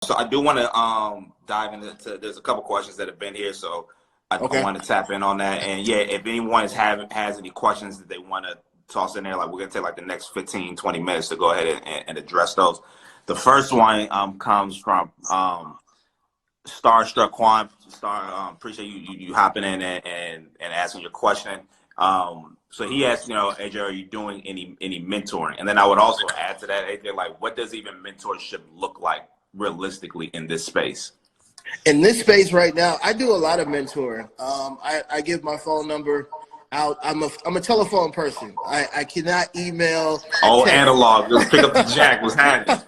So I do want to dive into. There's a couple questions that have been here, so I Okay. want to tap in on that. And yeah, if anyone has any questions that they want to toss in there, like we're gonna take like the next 15, 20 minutes to go ahead and address those. The first one comes from Starstruck Quan. Appreciate you hopping in and asking your question. So he asked, AJ, are you doing any mentoring? And then I would also add to that, AJ, like, what does even mentorship look like realistically in this space? In this space right now, I do a lot of mentoring. I give my phone number out. I'm a telephone person. I cannot email. Oh, text. analog. Just pick up the jack. What's happening?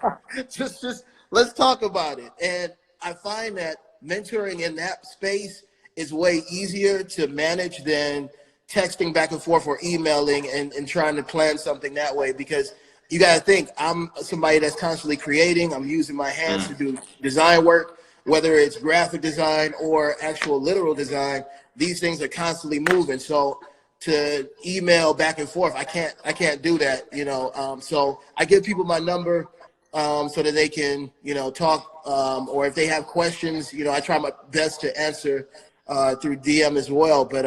just let's talk about it. And I find that mentoring in that space is way easier to manage than texting back and forth or emailing and trying to plan something that way, because you got to think, I'm somebody that's constantly creating. I'm using my hands to do design work, whether it's graphic design or actual literal design. These things are constantly moving. So to email back and forth, I can't do that, So I give people my number so that they can, talk, or if they have questions, I try my best to answer through DM as well. But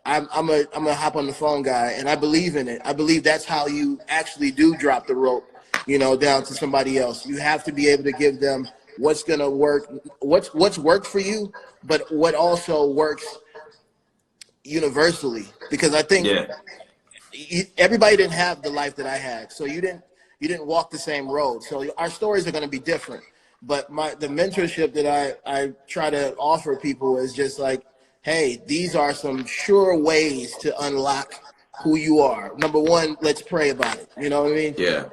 I'm a hop on the phone guy, and I believe in it. I believe that's how you actually do drop the rope, down to somebody else. You have to be able to give them what's gonna work, what's worked for you, but what also works universally. Because I think everybody didn't have the life that I had, so you didn't walk the same road. So our stories are going to be different. But the mentorship that I try to offer people is just like, hey, these are some sure ways to unlock who you are. Number one, let's pray about it. You know what I mean? Yeah.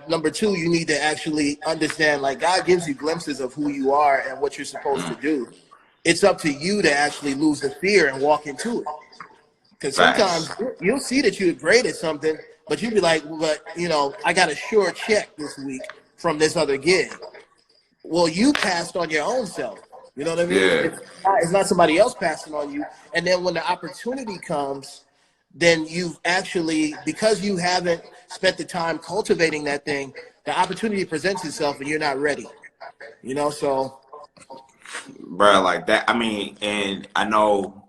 Number two, you need to actually understand, like, God gives you glimpses of who you are and what you're supposed to do. It's up to you to actually lose the fear and walk into it. Because sometimes you'll see that you're great at something, but you'll be like, but, I got a sure check this week from this other gig. Well, you passed on your own self. You know what I mean? Yeah. It's not somebody else passing on you. And then when the opportunity comes, then you've actually, because you haven't spent the time cultivating that thing, the opportunity presents itself and you're not ready. So. Bro, like that. I mean, and I know,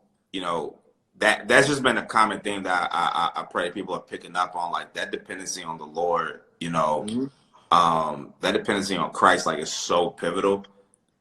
that's just been a common thing that I pray people are picking up on, like that dependency on the Lord, that dependency on Christ, like, is so pivotal,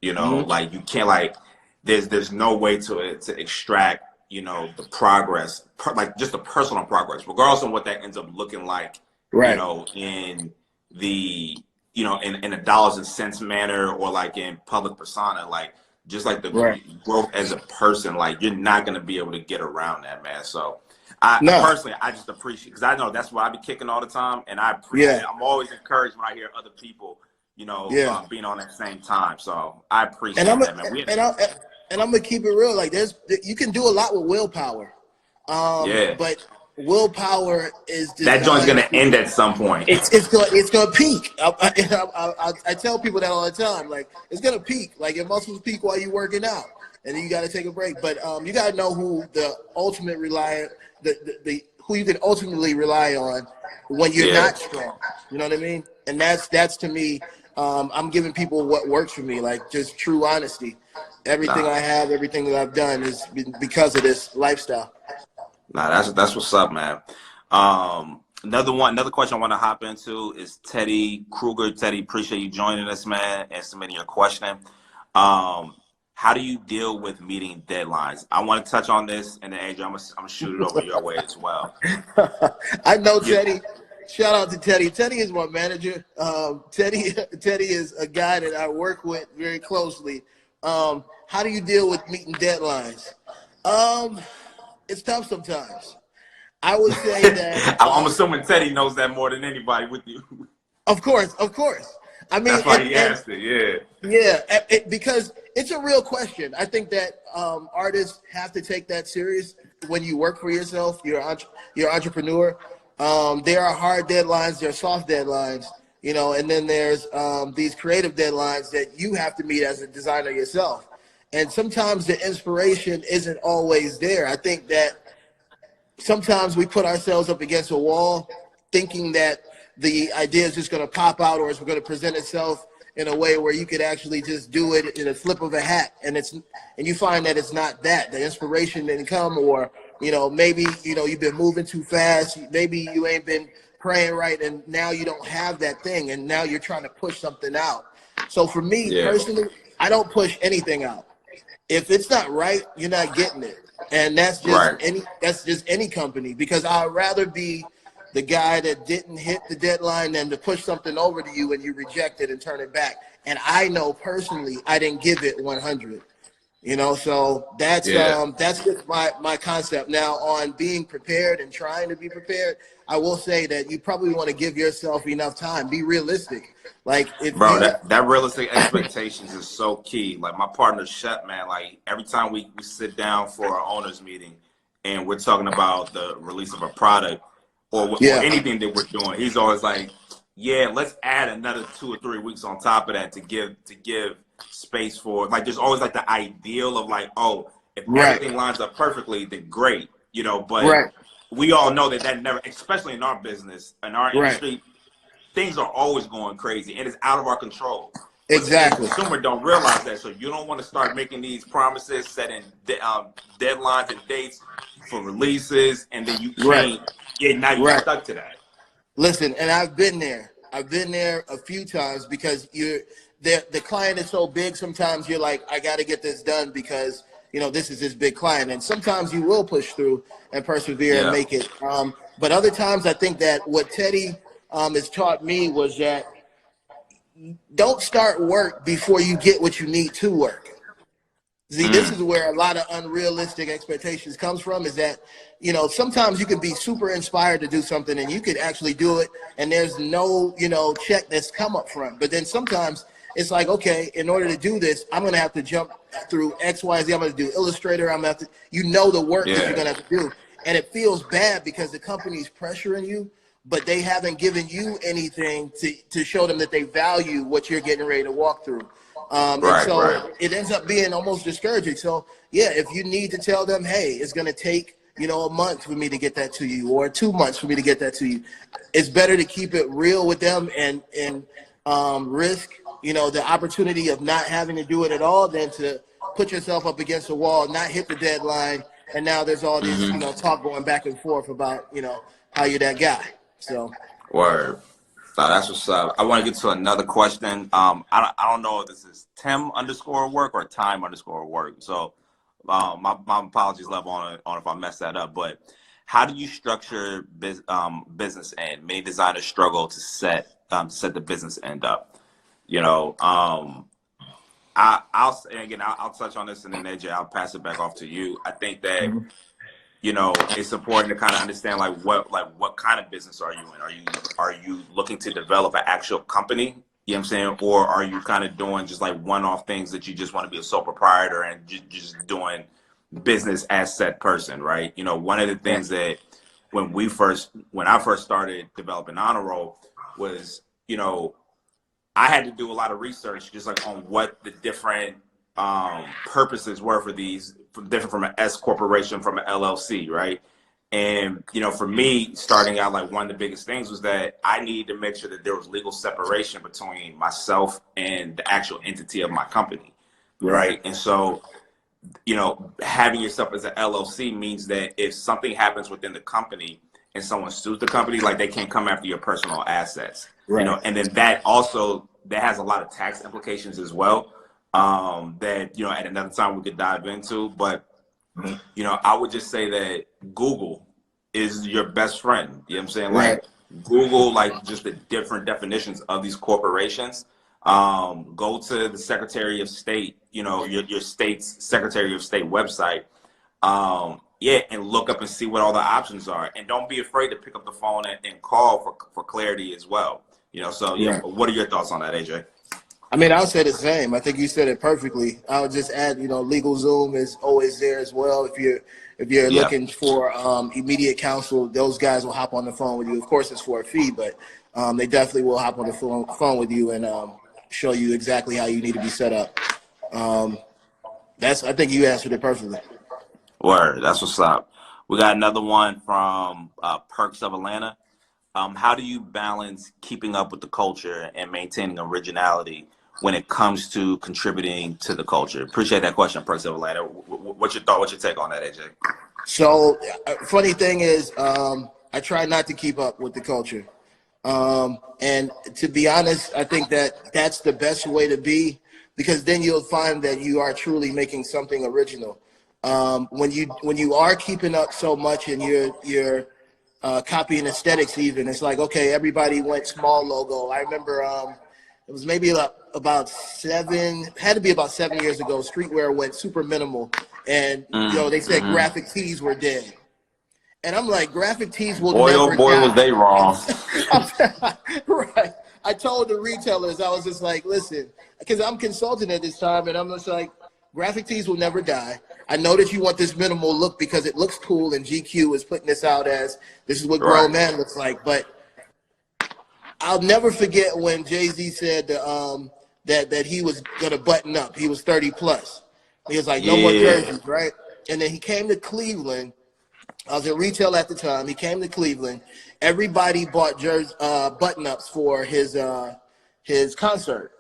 like you can't, like, there's no way to extract, the progress, like just the personal progress, regardless of what that ends up looking like, in the, in a dollars and cents manner, or like in public persona, like, just like the growth as a person, like, you're not going to be able to get around that, man. So personally, I just appreciate, because I know that's what I be kicking all the time, and I appreciate it. I'm always encouraged when I hear other people, being on at the same time. So I appreciate that, man. And I'm gonna keep it real. Like, you can do a lot with willpower, but willpower is that joint's gonna end at some point. It's gonna peak. I tell people that all the time. Like, it's gonna peak. Like, your muscles peak while you're working out, and then you got to take a break. But you got to know who the ultimate who you can ultimately rely on when you're not strong. You know what I mean? And that's to me. I'm giving people what works for me, like just true honesty. Everything I have, everything that I've done is because of this lifestyle. That's what's up, man. Another question I want to hop into is Teddy Kruger. Teddy, appreciate you joining us, man, and submitting your question. How do you deal with meeting deadlines? I want to touch on this, and then Andrew, I'm gonna shoot it over your way as well. I know Teddy. Shout out to Teddy. Teddy is my manager. Teddy is a guy that I work with very closely. How do you deal with meeting deadlines? It's tough sometimes. I would say that I'm assuming Teddy knows that more than anybody with you. Of course. I mean, that's why he asked it. Yeah, because it's a real question. I think that artists have to take that serious when you work for yourself. You're an entrepreneur. There are hard deadlines. There are soft deadlines. And then there's these creative deadlines that you have to meet as a designer yourself. And sometimes the inspiration isn't always there. I think that sometimes we put ourselves up against a wall thinking that the idea is just going to pop out or it's going to present itself in a way where you could actually just do it in a flip of a hat, and you find that it's not that the inspiration didn't come, or maybe you've been moving too fast, maybe you ain't been praying right, and now you don't have that thing, and now you're trying to push something out. So for me personally, I don't push anything out. If it's not right, you're not getting it. And that's just any company, because I'd rather be the guy that didn't hit the deadline than to push something over to you and you reject it and turn it back. And I know personally I didn't give it 100. So that's just my concept. Now, on being prepared and trying to be prepared, I will say that you probably want to give yourself enough time. Be realistic. Like, that realistic expectations is so key. Like, my partner Shep, man, like every time we sit down for our owners meeting and we're talking about the release of a product or anything that we're doing, he's always like, let's add another 2 or 3 weeks on top of that to give space for, like, there's always like the ideal of like, oh, if everything lines up perfectly, then great, but we all know that never, especially in our business, in our industry, things are always going crazy and it's out of our control. Exactly. The consumer don't realize that, so you don't want to start making these promises, setting deadlines and dates for releases, and then you can't. Now you're stuck to that. Listen, and I've been there a few times, because the client is so big. Sometimes you're like, I got to get this done because this is this big client, and sometimes you will push through and persevere and make it. But other times, I think that what Teddy has taught me was that don't start work before you get what you need to work. See, this is where a lot of unrealistic expectations comes from, is that, sometimes you can be super inspired to do something and you could actually do it and there's no, check that's come up front. But then sometimes it's like, okay, in order to do this, I'm going to have to jump through X, Y, Z. I'm going to do Illustrator. I'm going to have to, the work that you're going to have to do. And it feels bad because the company's pressuring you, but they haven't given you anything to show them that they value what you're getting ready to walk through. It ends up being almost discouraging. So, if you need to tell them, hey, it's going to take, a month for me to get that to you, or 2 months for me to get that to you, it's better to keep it real with them and risk, the opportunity of not having to do it at all than to put yourself up against the wall, not hit the deadline, and now there's all this, talk going back and forth about, how you're that guy. So. Word. That's what's up. I want to get to another question. I don't know if this is Tim_work or time_work. So my apologies level on if I mess that up. But how do you structure business end? Many designers struggle to set the business end up. I'll touch on this, and then AJ, I'll pass it back off to you. I think that it's important to kind of understand what kind of business are you in? Are you looking to develop an actual company? You know what I'm saying? Or are you kind of doing just like one-off things that you just want to be a sole proprietor and just doing business as said person, right? One of the things that when I first started developing Honor Roll was, I had to do a lot of research just like on what the different purposes were for these, different from an S corporation, from an LLC, right? And for me, starting out, like, one of the biggest things was that I needed to make sure that there was legal separation between myself and the actual entity of my company, right? And so having yourself as an LLC means that if something happens within the company and someone sues the company, like, they can't come after your personal assets, and then that has a lot of tax implications as well. That at another time we could dive into, but I would just say that Google is your best friend. You know what I'm saying? Like, Google, like, just the different definitions of these corporations. Go to the Secretary of State, your state's Secretary of State website. And look up and see what all the options are, and don't be afraid to pick up the phone and call for clarity as well. What are your thoughts on that, AJ? I mean, I'll say the same. I think you said it perfectly. I'll just add, LegalZoom is always there as well. If you're looking for immediate counsel, those guys will hop on the phone with you. Of course, it's for a fee, but they definitely will hop on the phone with you and show you exactly how you need to be set up. I think you answered it perfectly. Word. That's what's up. We got another one from Perks of Atlanta. How do you balance keeping up with the culture and maintaining originality when it comes to contributing to the culture? Appreciate that question, Perks of Atlanta. What's your thought? What's your take on that, AJ? So, funny thing is, I try not to keep up with the culture. And to be honest, I think that that's the best way to be, because then you'll find that you are truly making something original. When you are keeping up so much and you're copying aesthetics, even, it's like, okay, everybody went small logo. I remember it was maybe about 7 years ago. Streetwear went super minimal, and they said graphic tees were dead. And I'm like, graphic tees will never die. Was they wrong. Right. I told the retailers, I was just like, listen, because I'm consulting at this time, and I'm just like, graphic tees will never die. I know that you want this minimal look because it looks cool, and GQ is putting this out as this is what grown man looks like. But I'll never forget when Jay-Z said that he was going to button up. He was 30 plus. He was like, no more jerseys, right? And then he came to Cleveland. I was in retail at the time. He came to Cleveland. Everybody bought button-ups for his concert.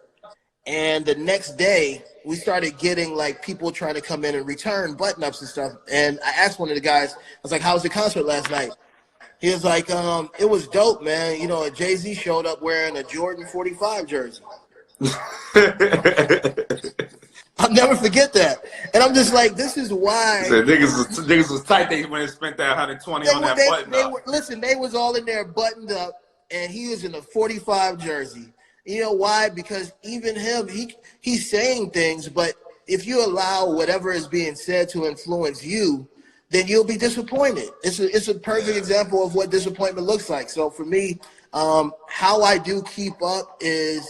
And the next day, we started getting like people trying to come in and return button-ups and stuff. And I asked one of the guys, I was like, how was the concert last night? He was like, it was dope, man. You know, Jay-Z showed up wearing a Jordan 45 jersey. I'll never forget that. And I'm just like, this is why. So niggas was tight. They went and spent that 120 on that button up. Listen, they was all in there buttoned up, and he was in a 45 jersey. You know why? Because even him, he's saying things, but if you allow whatever is being said to influence you, then you'll be disappointed. It's a perfect example of what disappointment looks like. So for me, how I do keep up is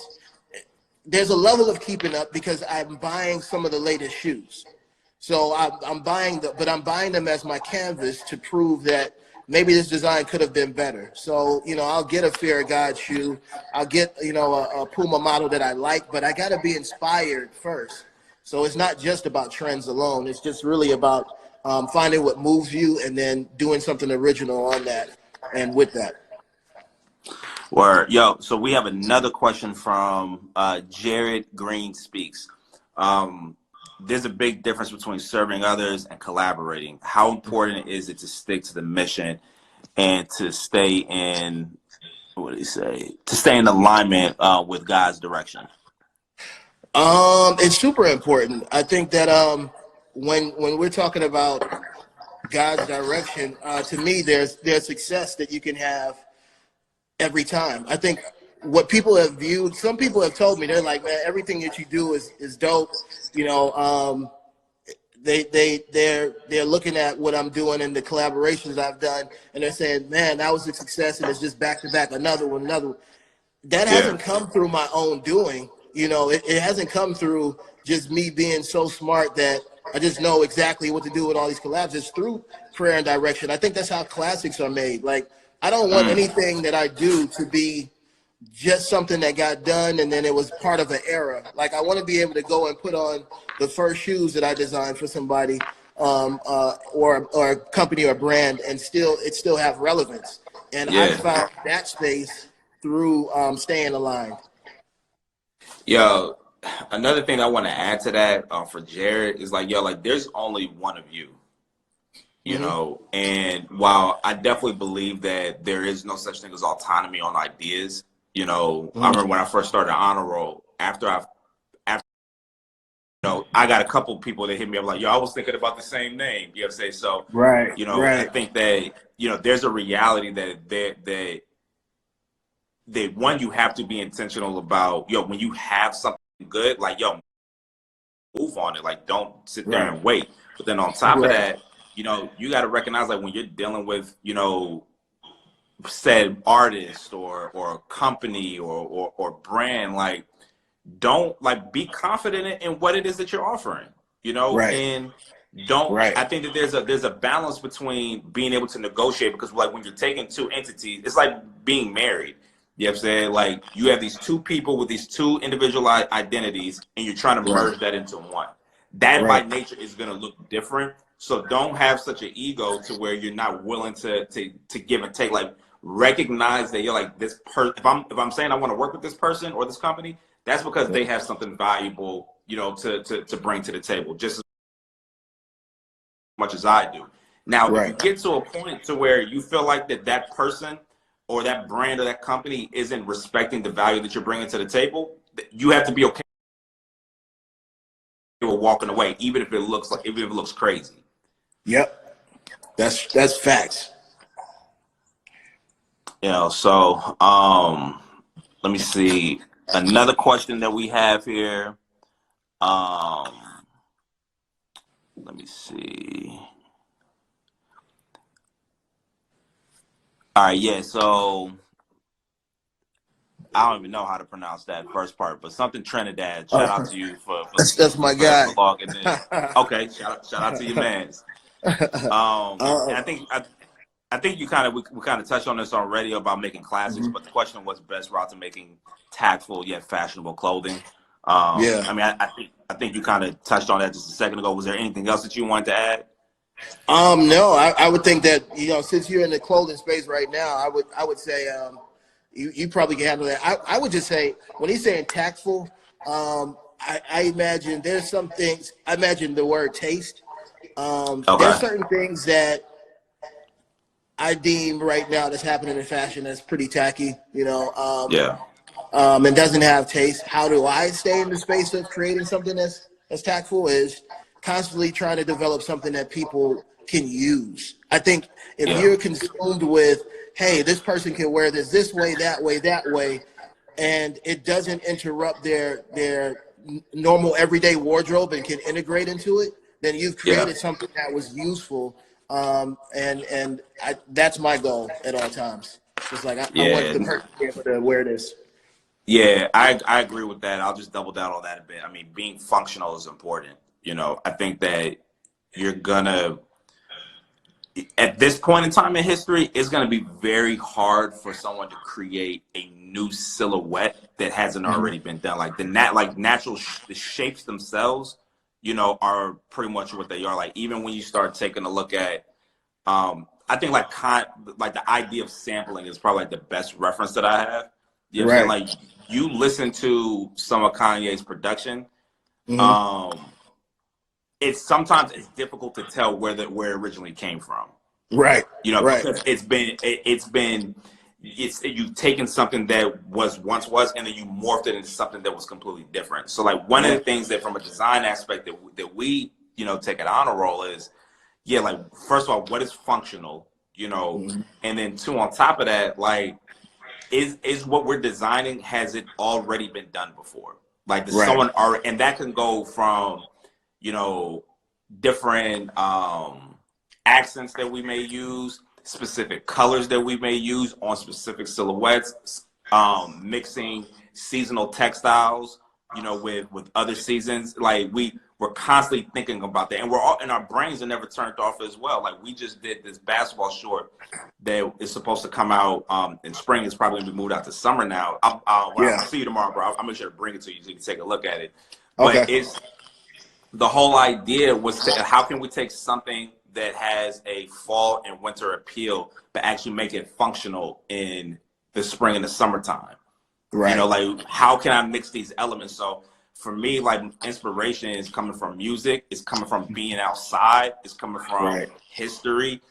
there's a level of keeping up because I'm buying some of the latest shoes. So I'm buying them as my canvas to prove that maybe this design could have been better. So, I'll get a Fear of God shoe. I'll get, a Puma model that I like, but I got to be inspired first. So it's not just about trends alone. It's just really about finding what moves you and then doing something original on that and with that. Word. Yo, so we have another question from Jared Green Speaks. There's a big difference between serving others and collaborating. How important is it to stick to the mission and to stay in, to stay in alignment with God's direction? It's super important. I think that when we're talking about God's direction, to me, there's success that you can have every time. I think what people have viewed, some people have told me, they're like, man, everything that you do is dope. They're looking at what I'm doing and the collaborations I've done, and they're saying, man, that was a success, and it's just back to back, another one. That hasn't come through my own doing. It hasn't come through just me being so smart that I just know exactly what to do with all these collabs. It's through prayer and direction. I think that's how classics are made. Like, I don't want anything that I do to be just something that got done and then it was part of an era. Like, I want to be able to go and put on the first shoes that I designed for somebody or a company or brand and still have relevance. And I found that space through staying aligned. Yo, another thing I want to add to that for Jared is like, there's only one of you. You know, and while I definitely believe that there is no such thing as autonomy on ideas, I remember when I first started Honor Roll, after I got a couple people that hit me up like, yo, I was thinking about the same name. You know what I'm saying? So, I think that, there's a reality that one, you have to be intentional about, when you have something good, like, move on it. Like, don't sit there and wait. But then on top of that, you got to recognize, like, when you're dealing with, said artist or company or brand, like, don't, like, be confident in what it is that you're offering, and don't, I think that there's a balance between being able to negotiate, because, like, when you're taking two entities, it's like being married. You know what I'm saying? Like, you have these two people with these two individual identities, and you're trying to merge that into one. That by nature is going to look different. So don't have such an ego to where you're not willing to give and take. Like, recognize that you're like, this person. If I'm saying I want to work with this person or this company, That's because they have something valuable, you know, to bring to the table, just as much as I do. Now, if you Right. get to a point to where you feel like that person or that brand or that company isn't respecting the value that you're bringing to the table, you have to be okay with walking away, even if it looks crazy. Yep. That's facts. You know, so let me see. Another question that we have here. Um, let me see. All right, yeah, so I don't even know how to pronounce that first part, but something Trinidad. Shout out to you That's my for guy. logging in. Okay, shout out to your mans. And uh, I think you kind of we kind of touched on this already about making classics, mhm. but the question was best route to making tactful yet fashionable clothing. Yeah. I mean, I think you kind of touched on that just a second ago. Was there anything else that you wanted to add? No, I would think that, since you're in the clothing space right now, I would say you probably can handle that. I would just say when he's saying tactful, I imagine there's some things. I imagine the word taste. There's Okay. certain things that I deem right now that's happening in fashion that's pretty tacky, Yeah. and doesn't have taste. How do I stay in the space of creating something that's tactful? Is constantly trying to develop something that people can use. I think if Yeah. you're consumed with, hey, this person can wear this way, that way, and it doesn't interrupt their normal everyday wardrobe and can integrate into it, then you've Yeah. created something that was useful. That's my goal at all times. It's like I want Yeah. the person to be able to wear this. Yeah, I agree with that. I'll just double down on that a bit. I mean, being functional is important. You know, I think that you're gonna at this point in time in history, it's going to be very hard for someone to create a new silhouette that hasn't Mhm. already been done. Like natural the shapes themselves, you know, are pretty much what they are. Like even when you start taking a look at, I think like the idea of sampling is probably like the best reference that I have. You know what I'm saying? Right. Like you listen to some of Kanye's production. Hmm. Um, it's sometimes it's difficult to tell where it originally came from, Right. you know, Right. because it's you've taken something that was and then you morphed it into something that was completely different. So like one of the Yeah. things that from a design aspect that we you know take an honor roll is, yeah, like first of all, what is functional, you know, Mhm. and then two, on top of that, like is what we're designing, has it already been done before? Like does Right. someone already, and that can go from, you know, different accents that we may use, specific colors that we may use on specific silhouettes, mixing seasonal textiles, you know, with other seasons. Like we're constantly thinking about that, and we're all and our brains are never turned off as well. Like we just did this basketball short that is supposed to come out in spring. It's probably gonna be moved out to summer now. When Yeah. I see you tomorrow, bro, I'll make sure to bring it to you so you can take a look at it. But Okay. it's the whole idea was how can we take something that has a fall and winter appeal, but actually make it functional in the spring and the summertime? You know, Right. like how can I mix these elements? So for me, like inspiration is coming from music, it's coming from being outside, it's coming from Right. history.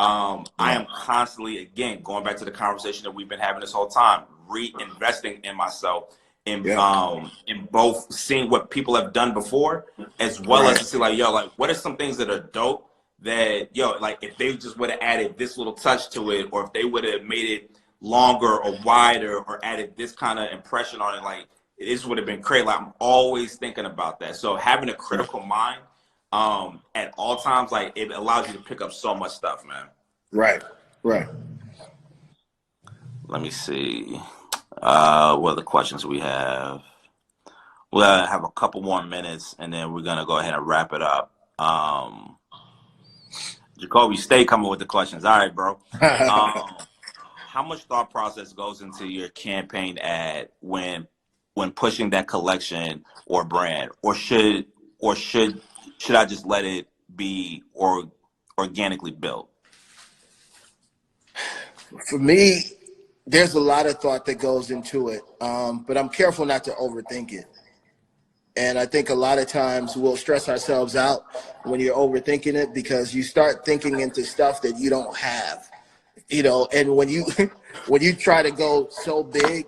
I Right. am constantly, again, going back to the conversation that we've been having this whole time, reinvesting in myself, Yeah. in both seeing what people have done before, as well as Right. to see like, yo, like what are some things that are dope that, yo, like if they just would have added this little touch to it, or if they would have made it longer or wider or added this kind of impression on it, like this would have been great. Like I'm always thinking about that. So having a critical mind at all times, like it allows you to pick up so much stuff, man. Right. Right. Let me see. What are the questions we have? We'll have a couple more minutes and then we're gonna go ahead and wrap it up. Jacoby, stay coming with the questions. All right, bro. Um, how much thought process goes into your campaign ad when pushing that collection or brand, or should I just let it be organically built? For me, there's a lot of thought that goes into it, but I'm careful not to overthink it. And I think a lot of times we'll stress ourselves out when you're overthinking it because you start thinking into stuff that you don't have, you know. And when you when you try to go so big,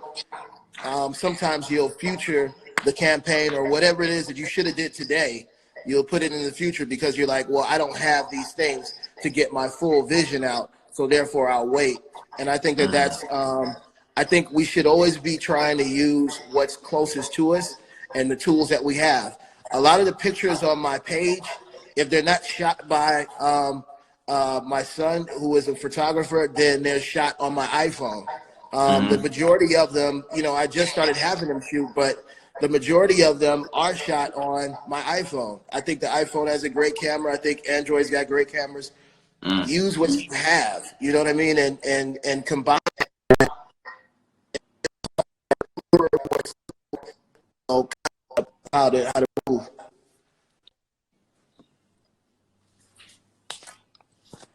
sometimes you'll future the campaign or whatever it is that you should have did today. You'll put it in the future because you're like, well, I don't have these things to get my full vision out, so therefore I'll wait. And I think that that's I think we should always be trying to use what's closest to us and the tools that we have. A lot of the pictures on my page, if they're not shot by my son, who is a photographer, then they're shot on my iPhone. The majority of them, you know, I just started having them shoot, but the majority of them are shot on my iPhone. I think the iPhone has a great camera. I think Android's got great cameras. Use what you have, you know what I mean, and combine how to move.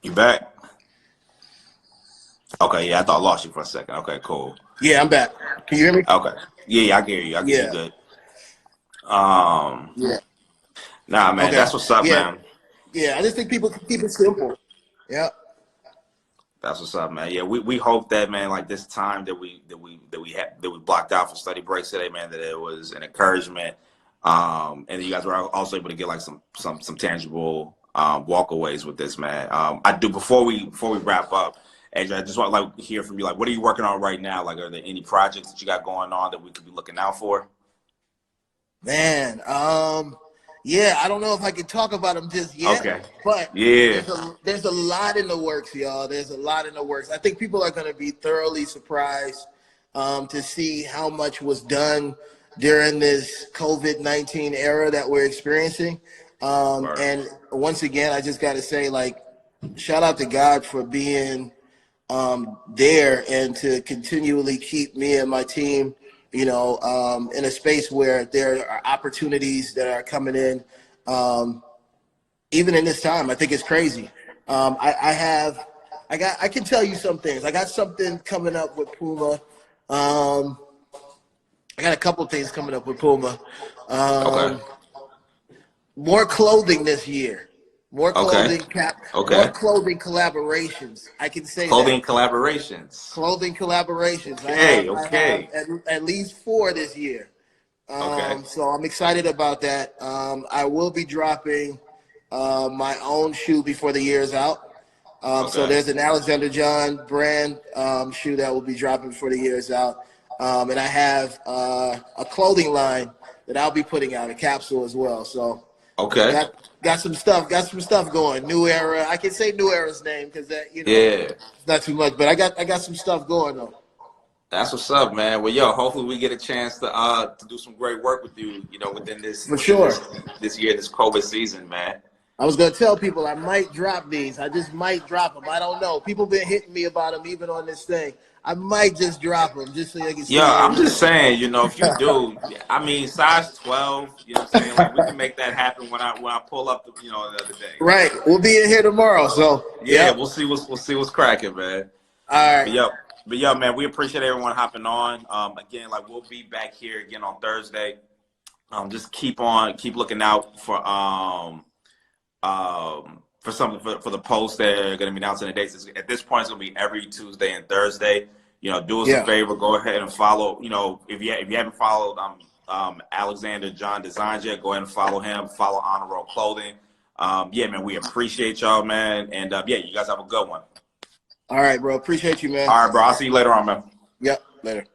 You back? Okay, yeah, I thought I lost you for a second. Okay, cool. Yeah, I'm back. Can you hear me? Okay. Yeah, I can hear you. I can hear you good. Yeah. Nah, man, Okay. that's what's up, Yeah. man. Yeah, I just think people can keep it simple. Yeah. That's what's up, man. Yeah, we hope that, man, like this time that we blocked out for study breaks today, man, that it was an encouragement. And you guys were also able to get like some tangible walkaways with this, man. I do before we wrap up, Adrian, I just want to like hear from you, like, what are you working on right now? Like, are there any projects that you got going on that we could be looking out for? Man, yeah, I don't know if I can talk about them just yet. Okay. But Yeah. there's a lot in the works, y'all. There's a lot in the works. I think people are going to be thoroughly surprised to see how much was done during this COVID-19 era that we're experiencing. And once again, I just got to say, like, shout out to God for being there and to continually keep me and my team, you know, in a space where there are opportunities that are coming in, even in this time. I think it's crazy. I can tell you some things. I got something coming up with Puma. I got a couple of things coming up with Puma. Okay. More clothing this year. More clothing. More clothing collaborations. I can say Clothing that. collaborations. Clothing collaborations. Okay, I have at least 4 this year. So I'm excited about that. I will be dropping my own shoe before the year is out. So there's an Alexander John brand shoe that will be dropping before the year is out. And I have a clothing line that I'll be putting out, a capsule as well. So got some stuff going. New Era. I can say New Era's name because that, you know, it's not too much, but I got some stuff going though. That's what's up, man. Well, yo, hopefully we get a chance to do some great work with you, you know, within this For sure. this year, this COVID season, man. I was gonna tell people I might drop these. I just might drop them. I don't know. People been hitting me about them even on this thing. I might just drop them just so you can see. Yeah, I'm just saying, you know, if you do, I mean, size 12, you know what I'm saying? Like, we can make that happen when I pull up, the other day. Right, we'll be in here tomorrow, so yeah, we'll see what's cracking, man. All right. But yo, man, we appreciate everyone hopping on. Again, like, we'll be back here again on Thursday. Just keep looking out for something for the posts that are going to be announcing the dates. At this point, it's going to be every Tuesday and Thursday. You know, do us a favor, go ahead and follow. You know, if you haven't followed Alexander John Designs yet, go ahead and follow him. Follow Honor Roll Clothing. Yeah, man, we appreciate y'all, man, and yeah, you guys have a good one. All right, bro. Appreciate you, man. All right, bro. I'll see you later on, man. Yep. Later.